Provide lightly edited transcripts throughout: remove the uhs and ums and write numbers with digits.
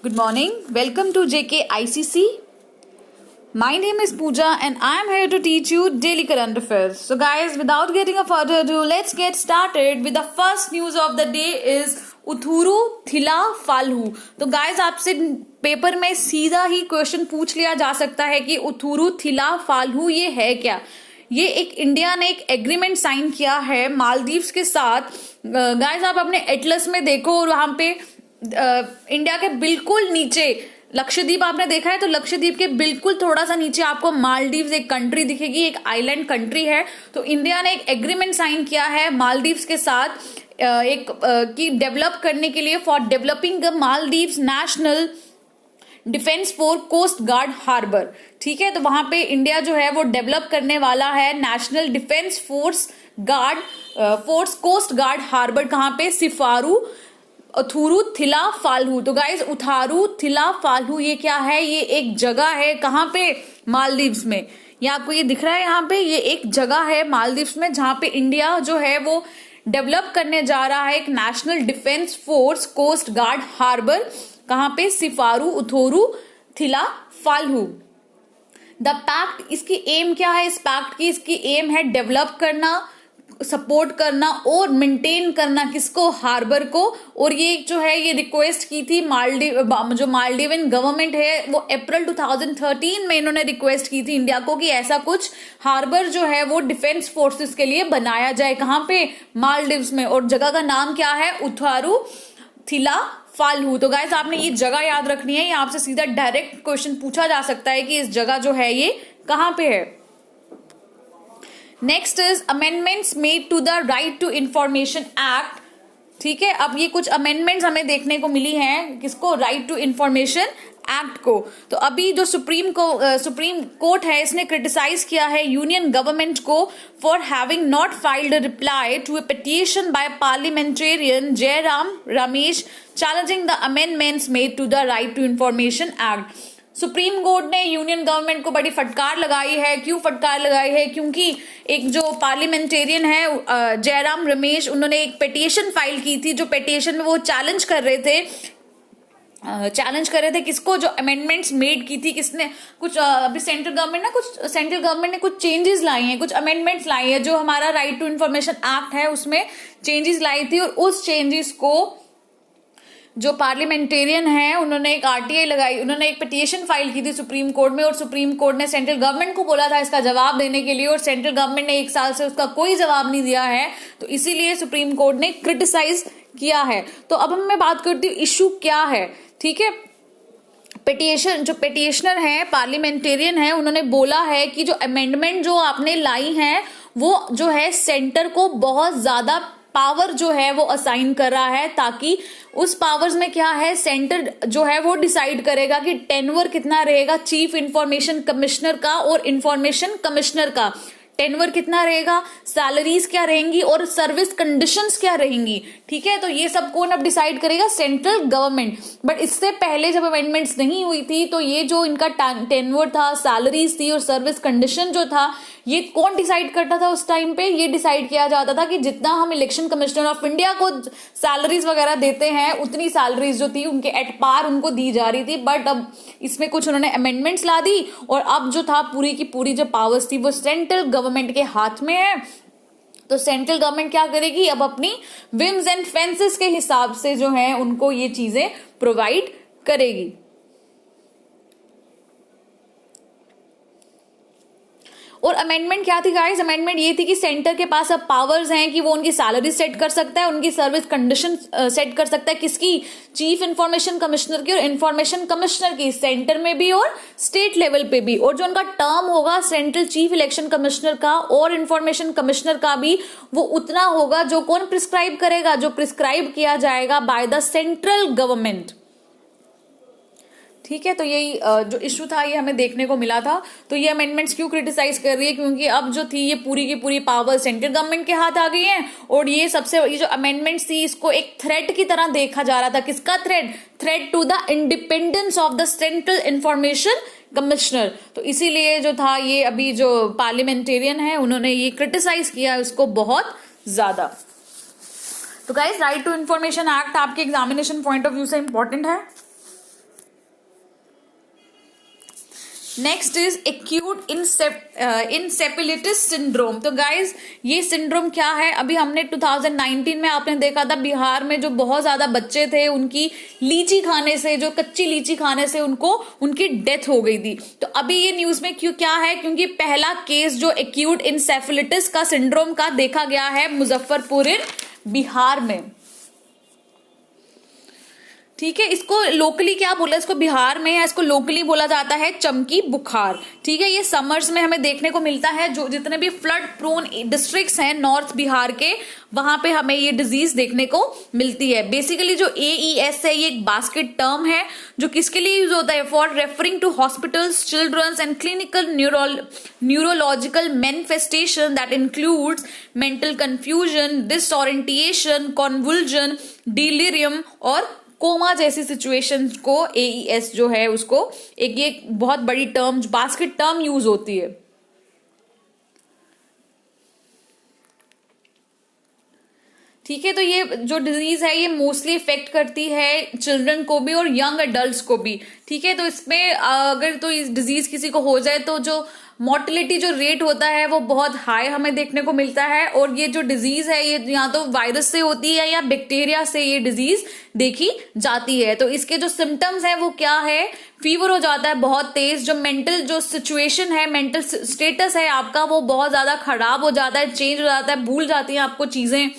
Good morning. Welcome to JK ICC. My name is Pooja and I am here to teach you daily current affairs. So guys, without getting a further ado, let's get started with the first news of the day is उथुरु Thila फाल्हू. तो guys आपसे paper में सीधा ही question पूछ लिया जा सकता है कि उथुरु थिला फाल्हू ये है क्या. ये एक इंडिया ने एक एग्रीमेंट साइन किया है मालदीव्स के साथ. गाइज आप अपने एटलस में देखो और वहां पे इंडिया के बिल्कुल नीचे लक्षद्वीप आपने देखा है, तो लक्षद्वीप के बिल्कुल थोड़ा सा नीचे आपको मालदीव्स एक कंट्री दिखेगी, एक आइलैंड कंट्री है. तो इंडिया ने एक एग्रीमेंट साइन किया है मालदीव्स के साथ की डेवलप करने के लिए for developing the Maldives national defence for coast guard harbour. ठीक है, तो वहां पे इंडिया जो है वो डेवलप करने वाला है national defence force coast guard harbour. कहां पे? सिफारू उथुरु थिला फाल्हू. तो गाइज उथारू थिला फाल्हू ये क्या है? ये एक जगह है. कहां पे? मालदीव्स में. ये आपको ये दिख रहा है यहाँ पे, ये एक जगह है मालदीव्स में जहां पे इंडिया जो है वो डेवलप करने जा रहा है एक national defence force coast guard harbour. कहां पे? सिफारू उथुरु थिला फाल्हू. द पैक्ट, इसकी एम क्या है इस पैक्ट की? इसकी एम है डेवलप करना, सपोर्ट करना और मेंटेन करना किसको? हार्बर को. और ये जो है ये रिक्वेस्ट की थी जो मालदीवियन गवर्नमेंट है वो अप्रैल 2013 में इन्होंने रिक्वेस्ट की थी इंडिया को कि ऐसा कुछ हार्बर जो है वो डिफेंस फोर्सेस के लिए बनाया जाए. कहां पे? मालदीव्स में. और जगह का नाम क्या है? उथुरु थिला फाल्हू. तो गाइस आपने ये जगह याद रखनी है. ये आपसे सीधा डायरेक्ट क्वेश्चन पूछा जा सकता है कि इस जगह जो है ये कहां पे है. Next is amendments made to the right to information act. ठीक है, अब ये कुछ अमेंडमेंट्स हमें देखने को मिली हैं. किसको? राइट टू इंफॉर्मेशन एक्ट को. तो अभी जो सुप्रीम कोर्ट है इसने क्रिटिसाइज किया है यूनियन गवर्नमेंट को for having not filed a reply to a petition by parliamentarian Jairam Ramesh challenging the amendments made to the right to information act. Supreme court ने यूनियन गवर्नमेंट को बड़ी फटकार लगाई है. क्यों फटकार लगाई है? क्योंकि एक जो पार्लियामेंटेरियन है जयराम रमेश, उन्होंने एक पिटीशन फाइल की थी. जो पिटीशन में वो चैलेंज कर रहे थे किसको? जो अमेंडमेंट्स मेड की थी किसने? कुछ अभी सेंट्रल गवर्नमेंट ने कुछ चेंजेस लाई हैं, कुछ अमेंडमेंट्स लाई है. जो हमारा राइट टू इंफॉर्मेशन एक्ट है उसमें चेंजेस लाई थी और उस चेंजेस को जो पार्लियामेंटेरियन है उन्होंने एक आरटीआई लगाई, उन्होंने एक पिटीशन फाइल की थी सुप्रीम कोर्ट में. और सुप्रीम कोर्ट ने सेंट्रल गवर्नमेंट को बोला था इसका जवाब देने के लिए और सेंट्रल गवर्नमेंट ने 1 साल से उसका कोई जवाब नहीं दिया है. तो इसीलिए सुप्रीम कोर्ट ने क्रिटिसाइज किया है. तो अब मैं बात करती हूँ इश्यू क्या है. ठीक है, पिटिशनर है पार्लियामेंटेरियन है, उन्होंने बोला है कि जो अमेंडमेंट जो आपने लाई है वो जो है सेंटर को बहुत ज्यादा पावर जो है वो असाइन कर रहा है, ताकि उस पावर्स में क्या है सेंटर जो है वो डिसाइड करेगा कि टेन्योर कितना रहेगा चीफ इंफॉर्मेशन कमिश्नर का और इंफॉर्मेशन कमिश्नर का. टेन्योर कितना रहेगा, सैलरीज क्या रहेंगी और सर्विस कंडीशंस क्या रहेंगी. ठीक है, तो ये सब कौन अब डिसाइड करेगा? Central government. बट इससे पहले जब अमेंडमेंट्स नहीं हुई थी तो ये जो इनका टेन्योर था, सैलरीज थी और सर्विस कंडीशन जो था, ये कौन डिसाइड करता था उस टाइम पे? ये डिसाइड किया जाता था कि जितना हम इलेक्शन कमिश्नर ऑफ इंडिया को सैलरीज वगैरह देते हैं उतनी सैलरीज जो थी उनके एट पार उनको दी जा रही थी. बट अब इसमें कुछ उन्होंने अमेंडमेंट्स ला दी और अब जो था पूरी की पूरी जो पावर्स थी वो सेंट्रल गवर्नमेंट के हाथ में है. तो सेंट्रल गवर्नमेंट क्या करेगी? अब अपनी विम्स एंड फेंसेस के हिसाब से जो है उनको ये चीजें प्रोवाइड करेगी. और अमेंडमेंट क्या थी गाइस? अमेंडमेंट ये थी कि सेंटर के पास अब पावर्स हैं कि वो उनकी सैलरी सेट कर सकता है, उनकी सर्विस कंडीशन सेट कर सकता है. किसकी? चीफ इंफॉर्मेशन कमिश्नर की और इंफॉर्मेशन कमिश्नर की, सेंटर में भी और स्टेट लेवल पे भी. और जो उनका टर्म होगा सेंट्रल चीफ इलेक्शन कमिश्नर का और इंफॉर्मेशन कमिश्नर का भी वो उतना होगा जो कौन प्रिस्क्राइब करेगा? जो प्रिस्क्राइब किया जाएगा बाय द सेंट्रल गवर्नमेंट. ठीक है, तो यही जो इश्यू था ये हमें देखने को मिला था. तो ये अमेंडमेंट्स क्यों क्रिटिसाइज कर रही है? क्योंकि अब जो थी ये पूरी की पूरी पावर सेंट्रल गवर्नमेंट के हाथ आ गई है. और ये जो अमेंडमेंट्स थी इसको एक थ्रेट की तरह देखा जा रहा था. किसका threat? Threat to the independence of the central information commissioner. तो इसीलिए जो था ये अभी जो पार्लियामेंटेरियन है उन्होंने ये क्रिटिसाइज किया है उसको बहुत ज्यादा. तो guys right to information act आपके एग्जामिनेशन पॉइंट ऑफ व्यू से इंपॉर्टेंट है. Next is acute encephalitis syndrome. तो गाइज ये सिंड्रोम क्या है, अभी हमने 2019 में आपने देखा था बिहार में जो बहुत ज्यादा बच्चे थे उनकी लीची खाने से, जो कच्ची लीची खाने से उनकी डेथ हो गई थी। तो अभी ये न्यूज में क्यों क्या है, क्योंकि पहला केस जो एक्यूट इंसेफेलिटिस का सिंड्रोम का देखा गया है मुजफ्फरपुर बिहार में। ठीक है, इसको लोकली क्या बोला, इसको बिहार में, इसको लोकली बोला जाता है चमकी बुखार। ठीक है, ये समर्स में हमें देखने को मिलता है, जो जितने भी फ्लड प्रोन डिस्ट्रिक्ट्स हैं नॉर्थ बिहार के, वहां पे हमें ये डिजीज देखने को मिलती है। बेसिकली जो AES है ये एक बास्केट टर्म है जो किसके लिए यूज होता है, for referring to hospitals, childrens and clinical neurological manifestation that includes mental confusion, disorientation, convulsion, delirium और कोमा जैसी सिचुएशन को AES जो है उसको ये बहुत बड़ी टर्म, बास्केट टर्म यूज होती है। ठीक है, तो ये जो डिजीज है ये मोस्टली इफेक्ट करती है चिल्ड्रन को भी और यंग एडल्ट्स को भी। ठीक है, तो इसमें अगर तो इस डिजीज किसी को हो जाए तो जो मोर्टेलिटी जो रेट होता है वो बहुत हाई हमें देखने को मिलता है। और ये जो डिजीज है ये या तो वायरस से होती है या बैक्टीरिया से ये डिजीज देखी जाती है। तो इसके जो सिम्टम्स है वो क्या है, फीवर हो जाता है बहुत तेज, जो मेंटल जो सिचुएशन है, मेंटल स्टेटस है आपका वो बहुत ज्यादा खराब हो जाता है, चेंज हो जाता है, भूल जाती है आपको चीजें।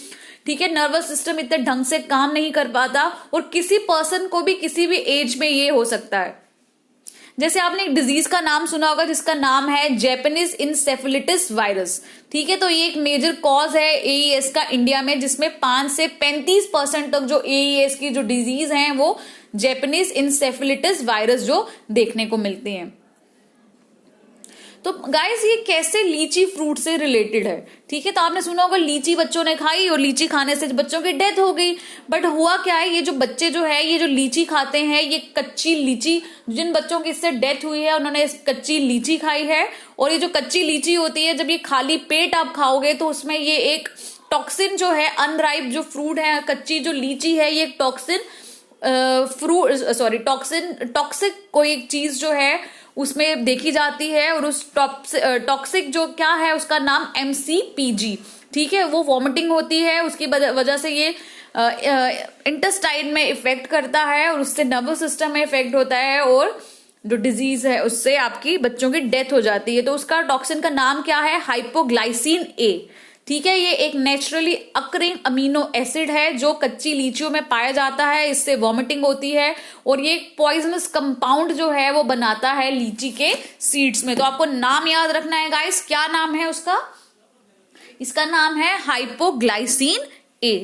ठीक है, नर्वस सिस्टम इतने ढंग से काम नहीं कर पाता और किसी पर्सन को भी किसी भी एज में ये हो सकता है। जैसे आपने एक डिजीज का नाम सुना होगा जिसका नाम है जैपनीज इंसेफेलिटिस वायरस। ठीक है, तो ये एक मेजर कॉज है AES का इंडिया में, जिसमें 5 से 35% तक जो AES की जो डिजीज हैं वो जैपनीज इंसेफेलिटिस वायरस जो देखने को मिलती हैं। तो गाइस ये कैसे लीची फ्रूट से रिलेटेड है। ठीक है, तो आपने सुना होगा लीची बच्चों ने खाई और लीची खाने से बच्चों की डेथ हो गई। बट हुआ क्या है, ये जो बच्चे जो है ये जो लीची खाते हैं, ये कच्ची लीची, जिन बच्चों की इससे डेथ हुई है उन्होंने इस कच्ची लीची खाई है। और ये जो कच्ची लीची होती है जब ये खाली पेट आप खाओगे तो उसमें ये एक टॉक्सिन जो है, अनराइप जो फ्रूट है, कच्ची जो लीची है, ये टॉक्सिन टॉक्सिक कोई एक चीज जो है उसमें देखी जाती है। और उस टॉक्सिक जो क्या है उसका नाम MCPG। ठीक है, वो वॉमिटिंग होती है, उसकी वजह से ये इंटेस्टाइन में इफेक्ट करता है और उससे नर्वस सिस्टम में इफेक्ट होता है और जो डिजीज है उससे आपकी बच्चों की डेथ हो जाती है। तो उसका टॉक्सिन का नाम क्या है, हाइपोग्लाइसिन A। ठीक है, ये एक नेचुरली अकरिंग अमीनो एसिड है जो कच्ची लीचियों में पाया जाता है, इससे वॉमिटिंग होती है और ये एक पॉइजनस कंपाउंड जो है वो बनाता है लीची के सीड्स में। तो आपको नाम याद रखना है गाइस, क्या नाम है उसका, इसका नाम है हाइपोग्लाइसिन A।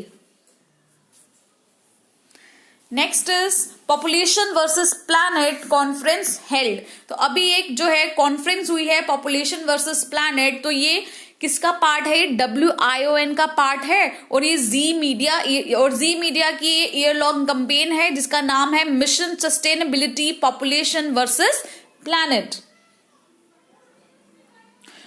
Next is population versus planet conference held. तो अभी एक जो है कॉन्फ्रेंस हुई है पॉपुलेशन वर्सेस प्लैनेट, तो ये किसका पार्ट है, WION का पार्ट है और ये जी मीडिया की ईयर लॉन्ग कैंपेन है जिसका नाम है mission sustainability population versus planet.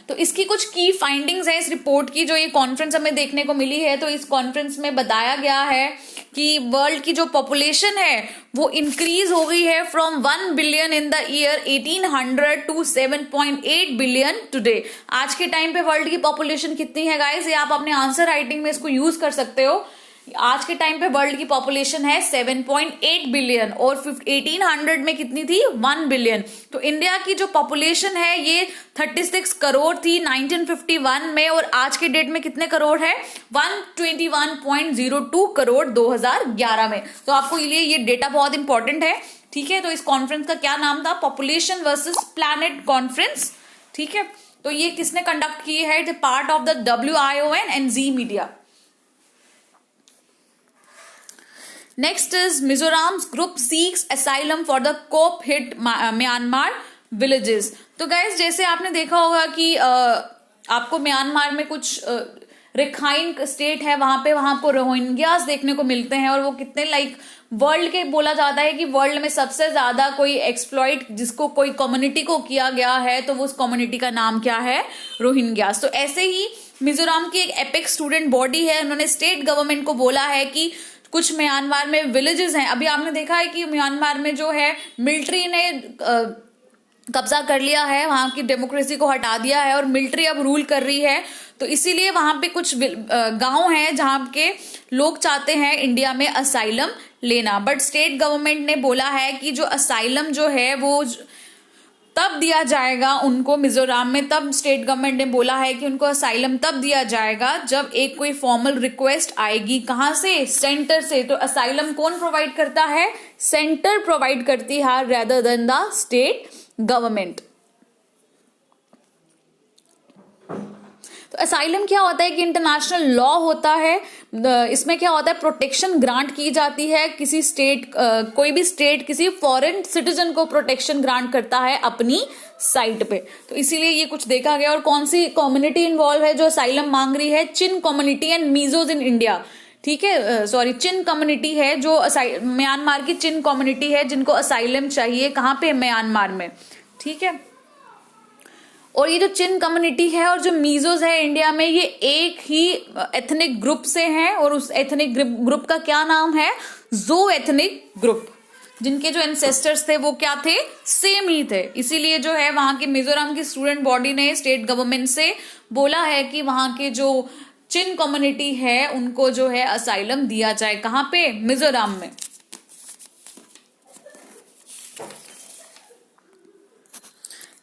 तो इसकी कुछ की फाइंडिंग्स है इस रिपोर्ट की जो ये कॉन्फ्रेंस हमें देखने को मिली है। तो इस कॉन्फ्रेंस में बताया गया है कि वर्ल्ड की जो पॉपुलेशन है वो इंक्रीज हो गई है from 1 billion in the year 1800 to 7.8 billion today. आज के टाइम पे वर्ल्ड की पॉपुलेशन कितनी है गाइस, ये आप अपने आंसर राइटिंग में इसको यूज कर सकते हो। आज के टाइम पे वर्ल्ड की पॉपुलेशन है 7.8 बिलियन और 1800 में कितनी थी, 1 बिलियन। तो इंडिया की जो पॉपुलेशन है ये 36 करोड़ थी 1951 में और आज के डेट में कितने करोड़ है, 121.02 करोड़ 2011 में। तो आपको ये डेटा बहुत इंपॉर्टेंट है। ठीक है, तो इस कॉन्फ्रेंस का क्या नाम था, पॉपुलेशन वर्सेस प्लैनेट कॉन्फ्रेंस। ठीक है, तो ये किसने कंडक्ट की है, it part of the WION and Zee media. Next is Mizoram group seeks asylum for the coup hit Myanmar villages. तो गाइस जैसे आपने देखा होगा कि आपको म्यांमार में कुछ रेखाइन स्टेट है, वहां पर रोहिंग्यास देखने को मिलते हैं और वो कितने वर्ल्ड के बोला जाता है कि वर्ल्ड में सबसे ज्यादा कोई एक्सप्लॉइट जिसको कोई कम्युनिटी को किया गया है तो वो उस कम्युनिटी का नाम क्या है, रोहिंग्यास। तो ऐसे ही मिजोरम की एक एपेक्स स्टूडेंट बॉडी है, उन्होंने स्टेट गवर्नमेंट को बोला है कि कुछ म्यांमार में विलेजेस हैं। अभी आपने देखा है कि म्यांमार में जो है मिलिट्री ने कब्जा कर लिया है, वहां की डेमोक्रेसी को हटा दिया है और मिलिट्री अब रूल कर रही है। तो इसीलिए वहां पे कुछ गांव हैं जहां के लोग चाहते हैं इंडिया में असाइलम लेना, बट स्टेट गवर्नमेंट ने बोला है कि जो असाइलम जो है वो तब दिया जाएगा उनको मिजोरम में। तब स्टेट गवर्नमेंट ने बोला है कि उनको असाइलम तब दिया जाएगा जब एक कोई फॉर्मल रिक्वेस्ट आएगी। कहां से? सेंटर से। तो असाइलम कौन प्रोवाइड करता है? सेंटर प्रोवाइड करती है rather than the state government. तो असाइलम क्या होता है कि इंटरनेशनल लॉ होता है। इसमें क्या होता है, प्रोटेक्शन ग्रांट की जाती है किसी स्टेट, कोई भी स्टेट किसी फॉरेन सिटीजन को प्रोटेक्शन ग्रांट करता है अपनी साइट पे। तो इसीलिए ये कुछ देखा गया। और कौन सी कम्युनिटी इन्वॉल्व है जो असाइलम मांग रही है? चिन कम्युनिटी एंड मीजोज इन इंडिया। ठीक है, सॉरी, चिन कम्युनिटी है जो म्यांमार की चिन कम्युनिटी है जिनको असाइलम चाहिए। कहां पे? म्यांमार में। ठीक है, और ये जो चिन कम्युनिटी है और जो मीजोज है इंडिया में, ये एक ही एथनिक ग्रुप से हैं। और उस एथनिक ग्रुप का क्या नाम है? जो एथनिक ग्रुप, जिनके जो एंसेस्टर्स थे वो क्या थे? सेम ही थे। इसीलिए जो है वहां की मिजोरम की स्टूडेंट बॉडी ने स्टेट गवर्नमेंट से बोला है कि वहां के जो चिन कम्युनिटी है उनको जो है असाइलम दिया जाए। कहां पे? मिजोरम में।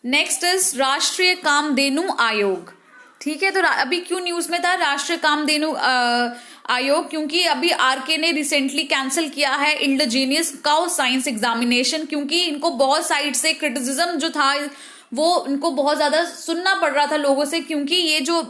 नेक्स्ट इज राष्ट्रीय कामधेनु आयोग। ठीक है, तो अभी क्यों न्यूज में था राष्ट्रीय कामधेनु आयोग? क्योंकि अभी आरके ने रिसेंटली कैंसिल किया है इंडिजीनियस काउ साइंस एग्जामिनेशन, क्योंकि इनको बहुत साइड से क्रिटिसिज्म जो था वो इनको बहुत ज्यादा सुनना पड़ रहा था लोगों से, क्योंकि ये जो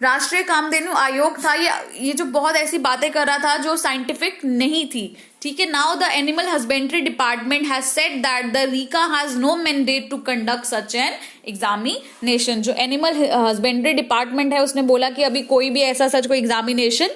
राष्ट्रीय कामधेनु आयोग था ये जो बहुत ऐसी बातें कर रहा था जो साइंटिफिक नहीं थी। ठीक है, now the animal husbandry department has said that the Rica has no mandate to conduct such an examination. जो एनिमल हस्बेंड्री डिपार्टमेंट है उसने बोला कि अभी कोई भी ऐसा सच कोई एग्जामिनेशन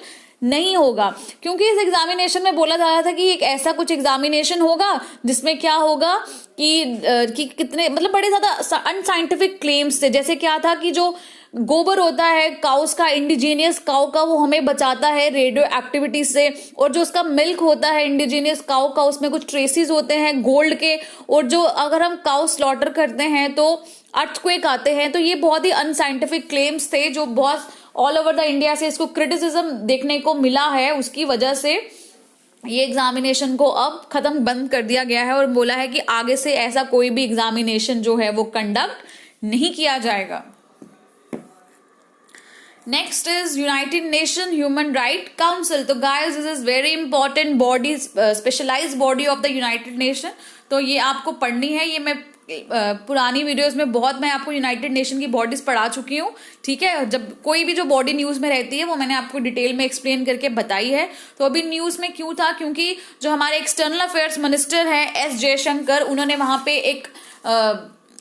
नहीं होगा, क्योंकि इस एग्जामिनेशन में बोला जा रहा था कि एक ऐसा कुछ एग्जामिनेशन होगा जिसमें क्या होगा कि कितने मतलब बड़े ज्यादा अनसाइंटिफिक क्लेम्स थे। जैसे क्या था कि जो गोबर होता है काउस का, इंडिजीनियस काउ का, वो हमें बचाता है रेडियो एक्टिविटी से। और जो उसका मिल्क होता है इंडिजीनियस काउ का, उसमें कुछ ट्रेसेस होते हैं गोल्ड के। और जो अगर हम काउ स्लॉटर करते हैं तो अर्थक्वेक आते हैं। तो ये बहुत ही अनसाइंटिफिक क्लेम्स थे जो बहुत ऑल ओवर द इंडिया से इसको क्रिटिसिज्म देखने को मिला है। उसकी वजह से ये एग्जामिनेशन को अब खत्म बंद कर दिया गया है और बोला है कि आगे से ऐसा कोई भी एग्जामिनेशन जो है वो कंडक्ट नहीं किया जाएगा। Next is United Nation Human Right Council. तो guys this is very important body, specialised body of the United Nation. तो ये आपको पढ़नी है। ये मैं पुरानी वीडियोस में बहुत मैं आपको यूनाइटेड नेशन की बॉडीज पढ़ा चुकी हूँ। ठीक है, जब कोई भी जो बॉडी न्यूज में रहती है वो मैंने आपको डिटेल में एक्सप्लेन करके बताई है। तो अभी न्यूज में क्यों था? क्योंकि जो हमारे एक्सटर्नल अफेयर्स मिनिस्टर हैं एस जयशंकर, उन्होंने वहां पे एक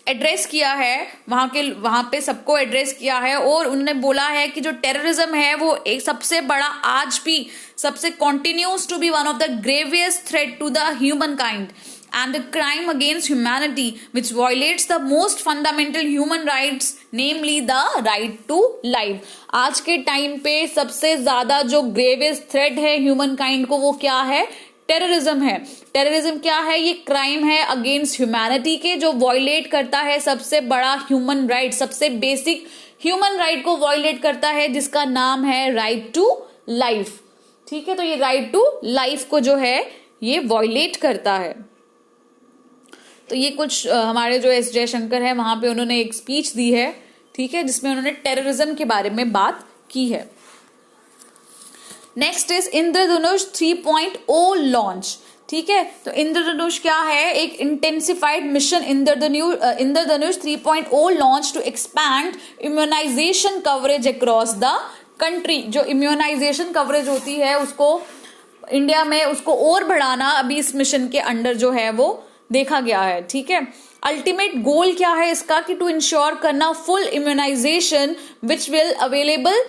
एड्रेस किया है, वहां पे सबको एड्रेस किया है। और उन्होंने बोला है कि जो टेररिज्म है वो एक सबसे बड़ा, आज भी सबसे continues to be one of the gravest threat to the humankind and a crime against humanity which violates the most fundamental human rights, namely the right to life। आज के टाइम पे सबसे ज्यादा जो ग्रेवेस्ट थ्रेट है human kind को वो क्या है? टेररिज्म है। टेररिज्म क्या है? ये क्राइम है अगेंस्ट ह्यूमैनिटी के, जो वॉयलेट करता है सबसे बड़ा ह्यूमन राइट, सबसे बेसिक ह्यूमन राइट को वॉयलेट करता है, जिसका नाम है राइट टू लाइफ। ठीक है, तो ये राइट टू लाइफ को जो है ये वॉयलेट करता है। तो ये कुछ हमारे जो एस जयशंकर है वहां पे उन्होंने एक स्पीच दी है। ठीक है, जिसमें उन्होंने टेररिज्म के बारे में बात की है। Next is Indradhanush 3.0 launch. ठीक है, तो इंद्रधनुष क्या है? एक intensified mission Indradhanush 3.0 launch to expand immunisation coverage across the country. जो इम्यूनाइजेशन कवरेज होती है उसको इंडिया में उसको और बढ़ाना अभी इस मिशन के अंडर जो है वो देखा गया है। ठीक है, अल्टीमेट गोल क्या है इसका? कि टू इंश्योर करना full immunisation which will available.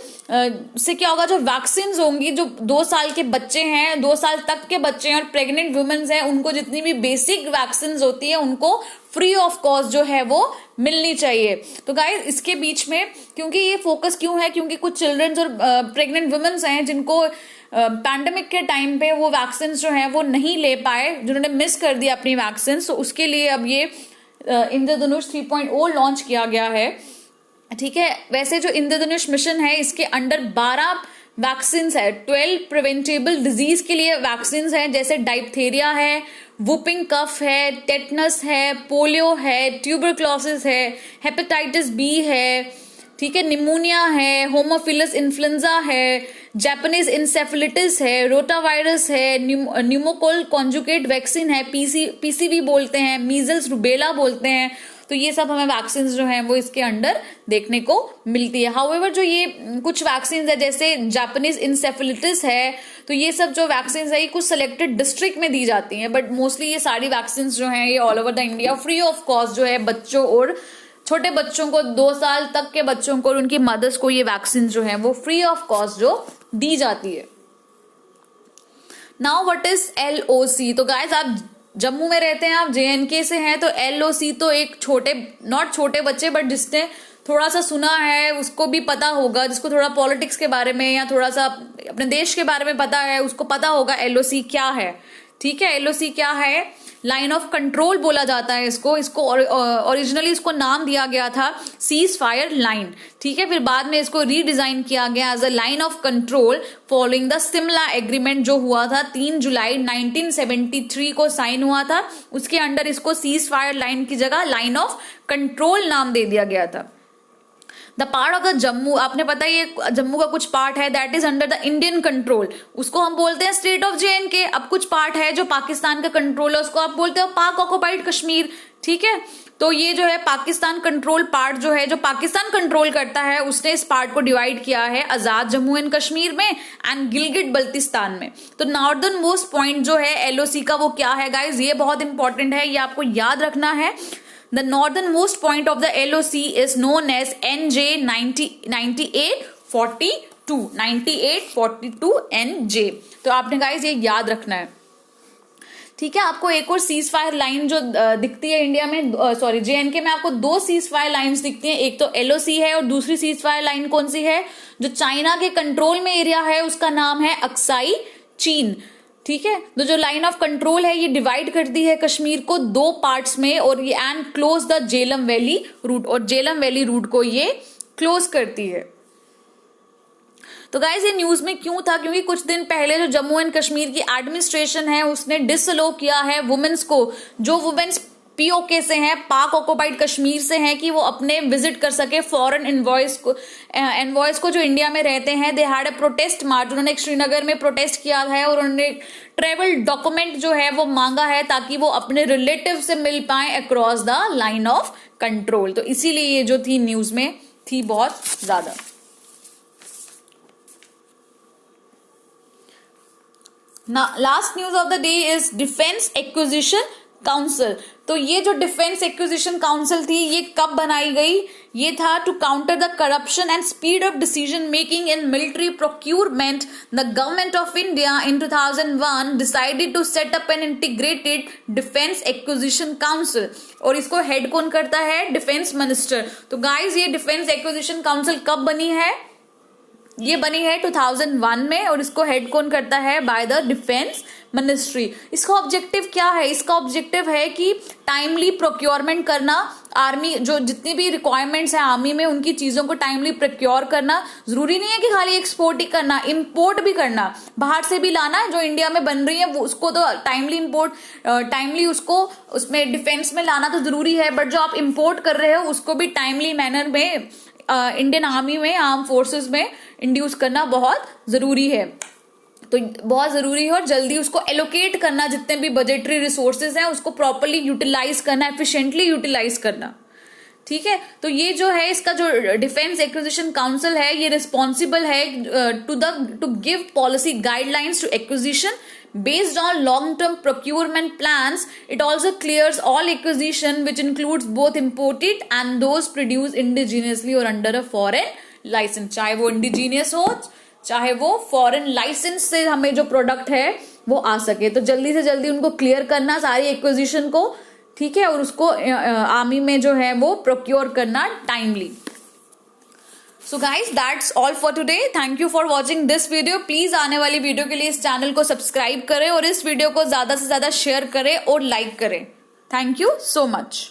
से क्या होगा? जो वैक्सीन होंगी, जो 2 साल के बच्चे हैं, 2 साल तक के बच्चे हैं और प्रेग्नेंट वुमेन्स हैं, उनको जितनी भी बेसिक वैक्सीन होती है उनको फ्री ऑफ कॉस्ट जो है वो मिलनी चाहिए। तो गाइस इसके बीच में क्योंकि ये फोकस क्यों है? क्योंकि कुछ चिल्ड्रंस और प्रेग्नेंट वुमेन्स हैं जिनको पैंडेमिक के टाइम पे वो वैक्सीन जो हैं वो नहीं ले पाए, जिन्होंने मिस कर दिया अपनी वैक्सीन, तो उसके लिए अब ये इंद्रधनुष 3.0 लॉन्च किया गया है। ठीक है, वैसे जो इंद्रधनुष मिशन है इसके अंडर 12 वैक्सीन है, 12 प्रिवेंटेबल डिजीज के लिए वैक्सीन है, जैसे डाइप्थेरिया है, वुपिंग कफ है, टेटनस है, पोलियो है, ट्यूबरक्लोसिस है, हेपेटाइटिस बी है, ठीक है, निमोनिया है, होमोफिलस इन्फ्लुएंजा है, जापानीज इंसेफेलिटिस है, रोटावायरस है, न्यूमोकोल कॉन्जुगेट वैक्सीन है, पीसीवी बोलते हैं, मीजल्स रुबेला बोलते हैं। तो ये सब हमें वैक्सीन जो हैं वो इसके अंडर देखने को मिलती है। हाउएवर जो ये कुछ वैक्सीन है जैसे जापानीज इंसेफेलिटिस है, तो ये सब जो वैक्सीन है ये कुछ सिलेक्टेड डिस्ट्रिक्ट में दी जाती हैं, बट मोस्टली ये सारी वैक्सीन जो हैं ये all over the India free of cost जो है बच्चों और छोटे बच्चों को, 2 साल तक के बच्चों को और उनकी मदर्स को ये वैक्सीन जो है वो फ्री ऑफ कॉस्ट जो दी जाती है। Now what is LOC? तो गाइस आप जम्मू में रहते हैं, आप JNK से हैं, तो LOC तो एक नॉट छोटे बच्चे बट जिसने थोड़ा सा सुना है उसको भी पता होगा, जिसको थोड़ा पॉलिटिक्स के बारे में या थोड़ा सा अपने देश के बारे में पता है उसको पता होगा LOC क्या है। ठीक है, LOC क्या है? लाइन ऑफ कंट्रोल बोला जाता है इसको ओरिजिनली इसको नाम दिया गया था सीज फायर लाइन। ठीक है, फिर बाद में इसको रीडिजाइन किया गया as a line of control following the Simla agreement जो हुआ था 3 जुलाई 1973 को साइन हुआ था। उसके अंडर इसको सीज फायर लाइन की जगह लाइन ऑफ कंट्रोल नाम दे दिया गया था। The part of the Jammu, आपने पता ये जम्मू का कुछ पार्ट है that is under the Indian control, उसको हम बोलते हैं स्टेट ऑफ JNK। अब कुछ पार्ट है जो पाकिस्तान का कंट्रोल है, उसको आप बोलते हो पाक ऑक्युपाइड कश्मीर। ठीक है, तो ये जो है पाकिस्तान कंट्रोल पार्ट जो है, जो पाकिस्तान कंट्रोल करता है, उसने इस पार्ट को डिवाइड किया है आजाद जम्मू एंड कश्मीर में एंड गिलगिट बल्तिस्तान में। तो नॉर्दर्न मोस्ट पॉइंट जो है LOC का वो क्या है गाइज, ये बहुत इंपॉर्टेंट है, ये आपको याद रखना है। The northernmost point of the LOC is known as NJ 9842 NJ। तो आपने गाइस ये याद रखना है। ठीक है, आपको एक और सीज फायर लाइन जो दिखती है इंडिया में, सॉरी JNK में आपको 2 सीज फायर लाइन्स दिखती हैं, एक तो LOC है और दूसरी सीज फायर लाइन कौन सी है? जो चाइना के कंट्रोल में एरिया है उसका नाम है अक्साई चीन। ठीक है, तो जो लाइन ऑफ कंट्रोल है ये डिवाइड करती है कश्मीर को 2 पार्ट्स में और ये and close the Jhelum valley route, और जेलम वैली रूट को ये क्लोज करती है। तो गाइस ये न्यूज में क्यों था? क्योंकि कुछ दिन पहले जो जम्मू एंड कश्मीर की एडमिनिस्ट्रेशन है उसने डिसअलो किया है वुमेन्स को, जो वुमेन्स POK से हैं, पाक ऑक्युपाइड कश्मीर से हैं, कि वो अपने विजिट कर सके फॉरेन एनवॉयज को जो इंडिया में रहते हैं। दे हैड अ प्रोटेस्ट मार्च, उन्होंने एक श्रीनगर में प्रोटेस्ट किया है और उन्होंने ट्रेवल डॉक्यूमेंट जो है वो मांगा है ताकि वो अपने रिलेटिव से मिल पाए across the line of control. तो इसीलिए ये जो थी न्यूज में थी बहुत ज्यादा। Last news of the day is defence acquisition council. तो ये जो डिफेंस एक्विजिशन काउंसिल थी ये कब बनाई गई? ये था to counter the corruption and speed up decision making in military procurement. The government of India in 2001 decided to set up an integrated defence acquisition council, और इसको हेड कौन करता है? Defence minister. तो गाइज ये डिफेंस एक्विजिशन काउंसिल कब बनी है? ये बनी है 2001 में, और इसको हेड कौन करता है? By the defence ministry. इसका ऑब्जेक्टिव क्या है? इसका ऑब्जेक्टिव है कि टाइमली प्रोक्योरमेंट करना, आर्मी जो जितनी भी रिक्वायरमेंट्स है आर्मी में उनकी चीजों को टाइमली प्रोक्योर करना। जरूरी नहीं है कि खाली एक्सपोर्ट ही करना, इंपोर्ट भी करना, बाहर से भी लाना, जो इंडिया में बन रही है वो उसको तो टाइमली इंपोर्ट, टाइमली उसको उसमें डिफेंस में लाना तो जरूरी है, बट जो आप इंपोर्ट कर रहे हो उसको भी टाइमली मैनर में इंडियन आर्मी में, आर्म फोर्सेस में इंड्यूस करना बहुत जरूरी है। तो बहुत जरूरी है, और जल्दी उसको एलोकेट करना, जितने भी बजटरी रिसोर्सेज हैं उसको प्रॉपर्ली यूटिलाइज करना, एफिशिएंटली यूटिलाइज करना। ठीक है, तो ये जो है इसका जो डिफेंस एक्विजिशन काउंसिल है ये रिस्पॉन्सिबल है to give policy guidelines to acquisition based on long-term procurement plans. It also clears all acquisition which includes both imported and those produced indigenously or under a foreign license. चाहे वो indigenous हो चाहे वो foreign license से हमें जो product है वो आ सके, तो जल्दी से जल्दी उनको clear करना सारी acquisition को। ठीक है, और उसको आर्मी में जो है वो procure करना timely। So guys that's all for today. Thank you for watching this video. Please आने वाली वीडियो के लिए इस चैनल को सब्सक्राइब करें और इस वीडियो को ज्यादा से ज्यादा शेयर करें और लाइक करें. Thank you so much.